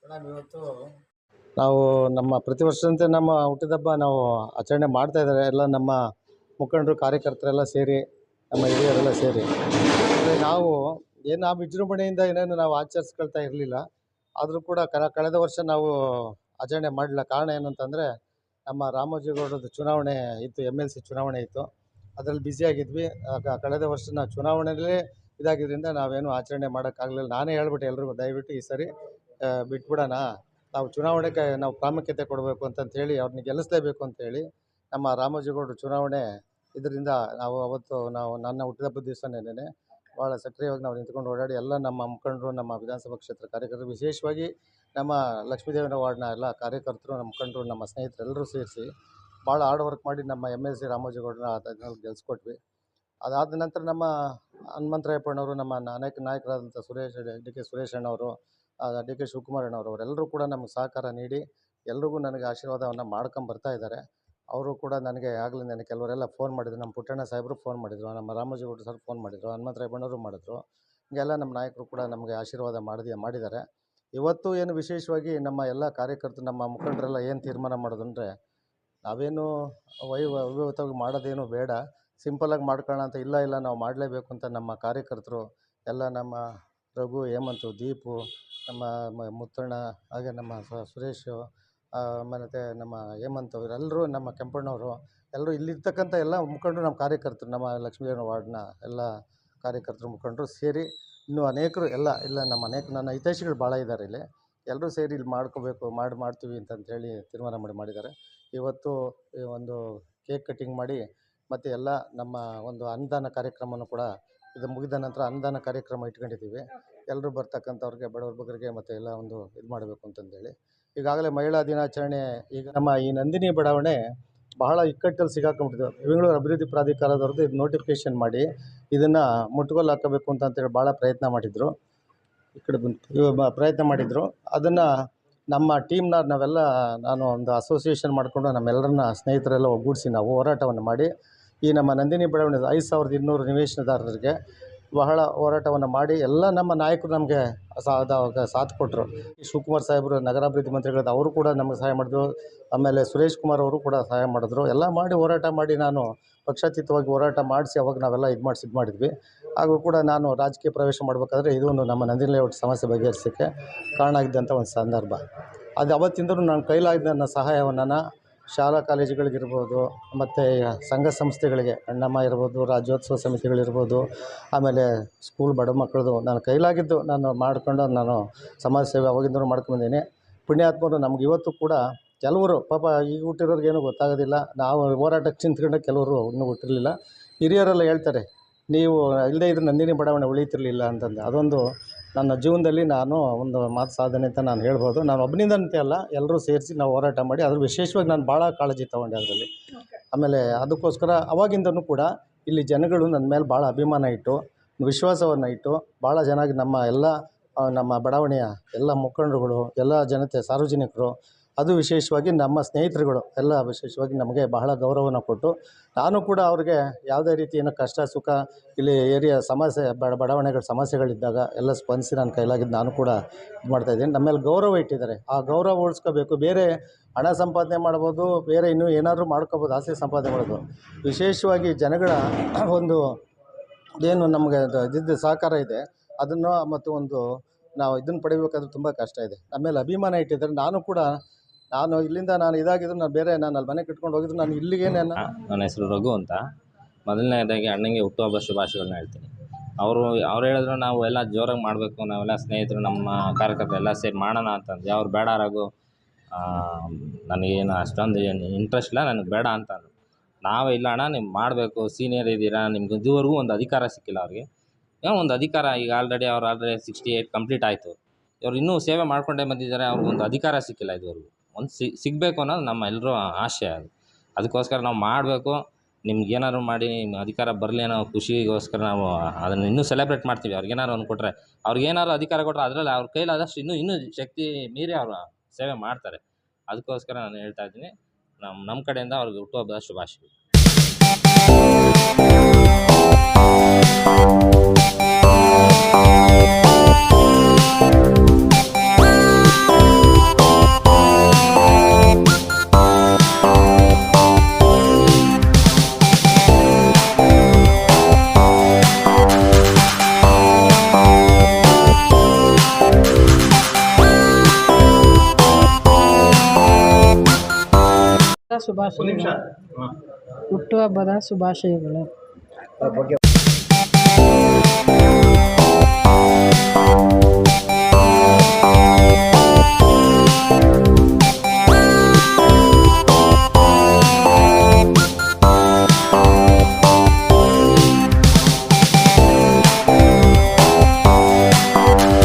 Madam, ಇವತ್ತು ನಾವು ನಮ್ಮ ಪ್ರತಿ ವರ್ಷದಂತೆ ನಮ್ಮ ಹುಟ್ಟಿದಬ್ಬ ನಾವು ಆಚರಣೆ ಮಾಡ್ತಾ ಇದ್ದಾರೆ. ಎಲ್ಲ ನಮ್ಮ ಮುಖಂಡರು, ಕಾರ್ಯಕರ್ತರೆಲ್ಲ ಸೇರಿ, ನಮ್ಮ ಹಿರಿಯರೆಲ್ಲ ಸೇರಿ ನಾವು ನಾವು ವಿಜೃಂಭಣೆಯಿಂದ ಏನೇನು ನಾವು ಆಚರಿಸ್ಕೊಳ್ತಾ ಇರಲಿಲ್ಲ. ಆದರೂ ಕೂಡ ಕಳೆದ ವರ್ಷ ನಾವು ಆಚರಣೆ ಮಾಡಲಿಲ್ಲ. ಕಾರಣ ಏನಂತಂದರೆ, ನಮ್ಮ ರಾಮೋಜಿಗೌಡರದ್ದು ಚುನಾವಣೆ ಇತ್ತು, MLC ಚುನಾವಣೆ ಇತ್ತು. ಅದರಲ್ಲಿ ಬ್ಯುಸಿಯಾಗಿದ್ವಿ. ಕಳೆದ ವರ್ಷ ನಾವು ಚುನಾವಣೆಯಲ್ಲೇ ಇದಾಗಿದ್ದರಿಂದ ನಾವೇನು ಆಚರಣೆ ಮಾಡೋಕ್ಕಾಗಲಿಲ್ಲ. ನಾನೇ ಹೇಳ್ಬಿಟ್ಟೆ ಎಲ್ರಿಗೂ, ದಯವಿಟ್ಟು ಈ ಸರಿ ಬಿಟ್ಬಿಡೋಣ, ನಾವು ಚುನಾವಣೆಗೆ ನಾವು ಪ್ರಾಮುಖ್ಯತೆ ಕೊಡಬೇಕು ಅಂತಂತೇಳಿ, ಅವ್ರನ್ನ ಗೆಲ್ಲಿಸಲೇಬೇಕು ಅಂತೇಳಿ ನಮ್ಮ ರಾಮೋಜಿಗೌಡರು ಚುನಾವಣೆ ಇದರಿಂದ ನಾವು ನನ್ನ ಹುಟ್ಟಿದಬ್ಬದ ದಿವಸನೇ ಭಾಳ ಸಕ್ರಿಯವಾಗಿ ನಾವು ನಿಂತ್ಕೊಂಡು ಓಡಾಡಿ ಎಲ್ಲ ನಮ್ಮ ಮುಖಂಡರು, ನಮ್ಮ ವಿಧಾನಸಭಾ ಕ್ಷೇತ್ರ ಕಾರ್ಯಕರ್ತರು, ವಿಶೇಷವಾಗಿ ನಮ್ಮ ಲಕ್ಷ್ಮೀದೇವನ ವಾರ್ಡ್ನ ಎಲ್ಲ ಕಾರ್ಯಕರ್ತರು, ನಮ್ಮ ಮುಖಂಡರು, ನಮ್ಮ ಸ್ನೇಹಿತರು ಎಲ್ಲರೂ ಸೇರಿಸಿ ಭಾಳ ಹಾರ್ಡ್ ವರ್ಕ್ ಮಾಡಿ ನಮ್ಮ MLC ರಾಮೋಜಿಗೌಡರನ್ನ ಗೆಲ್ಲಿಸ್ಕೊಟ್ವಿ. ಅದಾದ ನಂತರ ನಮ್ಮ ಹನುಮಂತರಾಯಪ್ಪನವರು, ನಮ್ಮ ನಾಯಕರಾದಂಥ DK ಸುರೇಶ್ ಅಣ್ಣವರು, DK ಶಿವಕುಮಾರ್ ಅಣ್ಣವರು, ಅವರೆಲ್ಲರೂ ಕೂಡ ನಮಗೆ ಸಹಕಾರ ನೀಡಿ ಎಲ್ರಿಗೂ ನನಗೆ ಆಶೀರ್ವಾದವನ್ನು ಮಾಡ್ಕೊಂಬರ್ತಾ ಇದ್ದಾರೆ. ಅವರು ಕೂಡ ನನಗೆ ಕೆಲವರೆಲ್ಲ ಫೋನ್ ಮಾಡಿದ್ರು. ನಮ್ಮ ಪುಟ್ಟಣ್ಣ ಸಾಹೇಬರು ಫೋನ್ ಮಾಡಿದರು, ನಮ್ಮ ರಾಮೋಜಿಗೌಡರು ಸರ್ ಫೋನ್ ಮಾಡಿದರು, ಹನುಮಂತರಾಯಪ್ಪನವರು ಮಾಡಿದ್ರು. ಹೀಗೆಲ್ಲ ನಮ್ಮ ನಾಯಕರು ಕೂಡ ನಮಗೆ ಆಶೀರ್ವಾದ ಮಾಡಿದ್ದಾರೆ. ಇವತ್ತು ಏನು ವಿಶೇಷವಾಗಿ ನಮ್ಮ ಎಲ್ಲ ಕಾರ್ಯಕರ್ತರು, ನಮ್ಮ ಮುಖಂಡರೆಲ್ಲ ಏನು ತೀರ್ಮಾನ ಮಾಡೋದು ಅಂದರೆ, ನಾವೇನು ವೈಭವವಾಗಿ ಮಾಡೋದೇನು ಬೇಡ, ಸಿಂಪಲಾಗಿ ಮಾಡ್ಕೊಳ್ಳೋಣ ಅಂತ. ಇಲ್ಲ ನಾವು ಮಾಡಲೇಬೇಕು ಅಂತ ನಮ್ಮ ಕಾರ್ಯಕರ್ತರು ಎಲ್ಲ, ನಮ್ಮ ರಘು, ಹೇಮಂತು, ದೀಪು, ನಮ್ಮ ಮುತ್ತಣ್ಣ, ಹಾಗೆ ನಮ್ಮ ಸುರೇಶು, ಮತ್ತು ನಮ್ಮ ಹೇಮಂತ್ ಅವರೆಲ್ಲರೂ, ನಮ್ಮ ಕೆಂಪಣ್ಣವರು, ಎಲ್ಲರೂ ಇಲ್ಲಿರ್ತಕ್ಕಂಥ ಎಲ್ಲ ಮುಖಂಡರು, ನಮ್ಮ ಕಾರ್ಯಕರ್ತರು, ನಮ್ಮ ಲಕ್ಷ್ಮೀದೇವನ ವಾರ್ಡ್ನ ಎಲ್ಲ ಕಾರ್ಯಕರ್ತರು, ಮುಖಂಡರು ಸೇರಿ ಇನ್ನೂ ಅನೇಕರು ನನ್ನ ಹಿತೈಷಿಗಳು ಭಾಳ ಇದ್ದಾರೆ ಇಲ್ಲಿ. ಎಲ್ಲರೂ ಸೇರಿ ಇಲ್ಲಿ ಮಾಡ್ತೀವಿ ಅಂತಂತೇಳಿ ತೀರ್ಮಾನ ಮಾಡಿದ್ದಾರೆ. ಇವತ್ತು ಒಂದು ಕೇಕ್ ಕಟ್ಟಿಂಗ್ ಮಾಡಿ, ಮತ್ತು ಎಲ್ಲ ನಮ್ಮ ಒಂದು ಅನ್ನದಾನ ಕಾರ್ಯಕ್ರಮವನ್ನು ಕೂಡ ಇದು ಮುಗಿದ ನಂತರ ಅನ್ನದಾನ ಕಾರ್ಯಕ್ರಮ ಇಟ್ಕೊಂಡಿದ್ದೀವಿ. ಎಲ್ಲರೂ ಬರ್ತಕ್ಕಂಥವ್ರಿಗೆ, ಬಡವ್ರ ಬಗ್ಗರಿಗೆ ಮತ್ತು ಎಲ್ಲ ಒಂದು ಇದು ಮಾಡಬೇಕು ಅಂತಂದೇಳಿ. ಈಗಾಗಲೇ ಮಹಿಳಾ ದಿನಾಚರಣೆ, ಈಗ ನಮ್ಮ ಈ ನಂದಿನಿ ಬಡಾವಣೆ ಬಹಳ ಇಕ್ಕಟ್ಟಲ್ಲಿ ಸಿಗಾಕೊಂಡ್ಬಿಟ್ಟಿದೆ. ಬೆಂಗಳೂರು ಅಭಿವೃದ್ಧಿ ಪ್ರಾಧಿಕಾರದವ್ರದ್ದು ಇದು ನೋಟಿಫಿಕೇಷನ್ ಮಾಡಿ ಇದನ್ನು ಮುಟ್ಟುಗೋಲು ಹಾಕಬೇಕು ಅಂತೇಳಿ ಭಾಳ ಪ್ರಯತ್ನ ಮಾಡಿದರು. ಅದನ್ನು ನಮ್ಮ ಟೀಮ್ನವ್ರು ನಾನು ಒಂದು ಅಸೋಸಿಯೇಷನ್ ಮಾಡಿಕೊಂಡು ನಮ್ಮೆಲ್ಲರನ್ನ ಸ್ನೇಹಿತರೆಲ್ಲ ಒಗ್ಗೂಡಿಸಿ ನಾವು ಹೋರಾಟವನ್ನು ಮಾಡಿ ಈ ನಮ್ಮ ನಂದಿನಿ ಬಡಾವಣೆ 5200 ನಿವೇಶನದಾರರಿಗೆ ಬಹಳ ಹೋರಾಟವನ್ನು ಮಾಡಿ ಎಲ್ಲ ನಮ್ಮ ನಾಯಕರು ನಮಗೆ ಸಾಥ್ ಕೊಟ್ಟರು. ಶಿವಕುಮಾರ್ ಸಾಹೇಬರು ನಗರಾಭಿವೃದ್ಧಿ ಮಂತ್ರಿಗಳದ್ದು, ಅವರು ಕೂಡ ನಮಗೆ ಸಹಾಯ ಮಾಡಿದ್ರು. ಆಮೇಲೆ ಸುರೇಶ್ ಕುಮಾರ್ ಅವರು ಕೂಡ ಸಹಾಯ ಮಾಡಿದ್ರು. ಎಲ್ಲ ಮಾಡಿ ಹೋರಾಟ ಮಾಡಿ ನಾನು ಪಕ್ಷಾತೀತವಾಗಿ ಹೋರಾಟ ಮಾಡಿಸಿ ಅವಾಗ ನಾವೆಲ್ಲ ಇದು ಮಾಡಿದ್ವಿ. ಹಾಗೂ ಕೂಡ ನಾನು ರಾಜಕೀಯ ಪ್ರವೇಶ ಮಾಡಬೇಕಾದ್ರೆ ಇದೊಂದು ನಮ್ಮ ನಂದಿನಿ ಲೇಔಟ್ ಸಮಸ್ಯೆ ಬಗೆಹರಿಸೋಕ್ಕೆ ಕಾರಣ ಆಗಿದ್ದಂಥ ಒಂದು ಸಂದರ್ಭ. ಅದು ಅವತ್ತಿಂದಲೂ ನಾನು ಕೈಲಾಗಿದ್ದ ನನ್ನ ಸಹಾಯವನ್ನು ಶಾಲಾ ಕಾಲೇಜುಗಳಿಗಿರ್ಬೋದು, ಮತ್ತು ಸಂಘ ಸಂಸ್ಥೆಗಳಿಗೆ, ಅಣ್ಣಮ್ಮ ಇರ್ಬೋದು, ರಾಜ್ಯೋತ್ಸವ ಸಮಿತಿಗಳಿರ್ಬೋದು, ಆಮೇಲೆ ಸ್ಕೂಲ್ ಬಡ ಮಕ್ಕಳದು ನಾನು ಕೈಲಾಗಿದ್ದು ನಾನು ಸಮಾಜ ಸೇವೆ ಅವಾಗಿಂದಲೂ ಮಾಡ್ಕೊಂಡ್ಬಂದೀನಿ. ಪುಣ್ಯಾತ್ಮರು ನಮ್ಗೆ ಇವತ್ತು ಕೂಡ ಕೆಲವರು ಪಾಪ ಈಗ ಹುಟ್ಟಿರೋರಿಗೇನು ಗೊತ್ತಾಗೋದಿಲ್ಲ. ನಾವು ಹೋರಾಟಕ್ಕೆ ನಿಂತ್ಕೊಂಡಾಗ ಕೆಲವರು ಇನ್ನೂ ಹುಟ್ಟಿರಲಿಲ್ಲ. ಹಿರಿಯರೆಲ್ಲ ಹೇಳ್ತಾರೆ, ನೀವು ಇಲ್ಲದೇ ಇದ್ರೆ ನಂದಿನಿ ಬಡಾವಣೆ ಉಳಿತಿರಲಿಲ್ಲ ಅಂತಂದು. ಅದೊಂದು ನನ್ನ ಜೀವನದಲ್ಲಿ ನಾನು ಒಂದು ಮಾತು ಸಾಧನೆ ಅಂತ ನಾನು ಹೇಳ್ಬೋದು. ನಾನು ಒಬ್ಬನಿಂದಂತೆ ಅಲ್ಲ, ಎಲ್ಲರೂ ಸೇರಿಸಿ ನಾವು ಹೋರಾಟ ಮಾಡಿ ಅದ್ರ ವಿಶೇಷವಾಗಿ ನಾನು ಭಾಳ ಕಾಳಜಿ ತೊಗೊಂಡೆ ಅದರಲ್ಲಿ. ಆಮೇಲೆ ಅದಕ್ಕೋಸ್ಕರ ಅವಾಗಿಂದನೂ ಕೂಡ ಇಲ್ಲಿ ಜನಗಳು ನನ್ನ ಮೇಲೆ ಭಾಳ ಅಭಿಮಾನ ಇಟ್ಟು, ವಿಶ್ವಾಸವನ್ನು ಇಟ್ಟು, ಭಾಳ ಜನ ನಮ್ಮ ಬಡಾವಣೆಯ ಎಲ್ಲ ಮುಖಂಡರುಗಳು, ಎಲ್ಲ ಜನತೆ, ಸಾರ್ವಜನಿಕರು, ಅದು ವಿಶೇಷವಾಗಿ ನಮ್ಮ ಸ್ನೇಹಿತರುಗಳು ಎಲ್ಲ ವಿಶೇಷವಾಗಿ ನಮಗೆ ಬಹಳ ಗೌರವವನ್ನು ಕೊಟ್ಟು, ನಾನು ಕೂಡ ಅವ್ರಿಗೆ ಯಾವುದೇ ರೀತಿ ಏನೋ ಕಷ್ಟ ಸುಖ ಇಲ್ಲಿ ಏರಿಯಾ ಸಮಸ್ಯೆ ಬಡಾವಣೆಗಳ ಸಮಸ್ಯೆಗಳಿದ್ದಾಗ ಎಲ್ಲ ಸ್ಪಂದಿಸಿ ನನ್ನ ಕೈಲಾಗಿದ್ದು ನಾನು ಕೂಡ ಇದು ಮಾಡ್ತಾಯಿದ್ದೀನಿ. ನಮ್ಮ ಮೇಲೆ ಗೌರವ ಇಟ್ಟಿದ್ದಾರೆ, ಆ ಗೌರವ ಉಳಿಸ್ಕೋಬೇಕು. ಬೇರೆ ಹಣ ಸಂಪಾದನೆ ಮಾಡ್ಬೋದು, ಬೇರೆ ಇನ್ನೂ ಏನಾದರೂ ಮಾಡ್ಕೋಬೋದು, ಆಸ್ತಿ ಸಂಪಾದನೆ ಮಾಡ್ಬೋದು. ವಿಶೇಷವಾಗಿ ಜನಗಳ ಒಂದು ಏನು ನಮಗೆ ಇದಿದ್ದು ಸಹಕಾರ ಇದೆ, ಅದನ್ನು ಮತ್ತು ಒಂದು ನಾವು ಇದನ್ನು ಪಡಿಬೇಕಾದ್ರೆ ತುಂಬ ಕಷ್ಟ ಇದೆ. ನಮ್ಮ ಮೇಲೆ ಅಭಿಮಾನ ಇಟ್ಟಿದ್ದಾರೆ. ನಾನು ಇಲ್ಲಿಂದ ಇದಾಗಿದ್ರು, ನಾನು ಅಲ್ಲಿ ಮನೆ ಕಟ್ಕೊಂಡು ಹೋಗಿದ್ರು, ನಾನು ಇಲ್ಲಿಗೆ ನನ್ನ ಹೆಸರು ರಘು ಅಂತ. ಮೊದಲನೇದಾಗಿ ಅಣ್ಣಂಗೆ ಹುಟ್ಟುಹಬ್ಬ ಶುಭಾಶಯಗಳನ್ನ ಹೇಳ್ತೀನಿ. ಅವ್ರು ಹೇಳಿದ್ರು ನಾವು ಎಲ್ಲ ಜೋರಾಗಿ ಮಾಡಬೇಕು, ನಾವೆಲ್ಲ ಸ್ನೇಹಿತರು, ನಮ್ಮ ಕಾರ್ಯಕರ್ತರು ಎಲ್ಲ ಸೇರಿ ಮಾಡೋಣ ಅಂತಂದು. ಅವ್ರು ಬೇಡ ರಘು, ನನಗೇನು ಅಷ್ಟೊಂದು ಇಂಟ್ರೆಸ್ಟ್ ಇಲ್ಲ, ನನಗೆ ಬೇಡ ಅಂತಂದು. ನಾವೇ ಇಲ್ಲ ಅಣ್ಣ, ನೀವು ಮಾಡಬೇಕು, ಸೀನಿಯರ್ ಇದ್ದೀರಾ, ನಿಮ್ಗೆ ಇದುವರೆಗೂ ಒಂದು ಅಧಿಕಾರ ಸಿಕ್ಕಿಲ್ಲ ಅವ್ರಿಗೆ. ಒಂದು ಅಧಿಕಾರ ಈಗ ಆಲ್ರೆಡಿ 68 ಕಂಪ್ಲೀಟ್ ಆಯಿತು. ಇವ್ರು ಇನ್ನೂ ಸೇವೆ ಮಾಡ್ಕೊಂಡೇ ಬಂದಿದ್ದಾರೆ, ಅವ್ರಿಗೊಂದು ಅಧಿಕಾರ ಸಿಕ್ಕಿಲ್ಲ ಇದುವರೆಗೂ. ಒಂದು ಸಿಗಬೇಕು ಅನ್ನೋದು ನಮ್ಮ ಎಲ್ಲರೂ ಆಶಯ. ಅದಕ್ಕೋಸ್ಕರ ನಾವು ಮಾಡಬೇಕು. ನಿಮ್ಗೇನಾದ್ರು ಮಾಡಿ ನಿಮ್ಮ ಅಧಿಕಾರ ಬರಲಿ ಅನ್ನೋ ಖುಷಿಗೋಸ್ಕರ ನಾವು ಅದನ್ನು ಇನ್ನೂ ಸೆಲೆಬ್ರೇಟ್ ಮಾಡ್ತೀವಿ. ಅವ್ರಿಗೇನಾದ್ರು ಒಂದು ಕೊಟ್ಟರೆ, ಅವ್ರಿಗೇನಾದ್ರು ಅಧಿಕಾರ ಕೊಟ್ಟರೆ ಅದರಲ್ಲಿ ಅವ್ರ ಕೈಲಾದಷ್ಟು ಇನ್ನೂ ಶಕ್ತಿ ಮೀರಿ ಅವರು ಸೇವೆ ಮಾಡ್ತಾರೆ. ಅದಕ್ಕೋಸ್ಕರ ನಾನು ಹೇಳ್ತಾ ಇದ್ದೀನಿ, ನಮ್ಮ ಕಡೆಯಿಂದ ಅವ್ರಿಗೆ ಹುಟ್ಟುಹಬ್ಬದ ಶುಭಾಶಯಗಳು. ಶುಭಾಶಯಗಳು. ಹುಟ್ಟುಹಬ್ಬದ ಶುಭಾಶಯಗಳು. ಬಗ್ಗೆ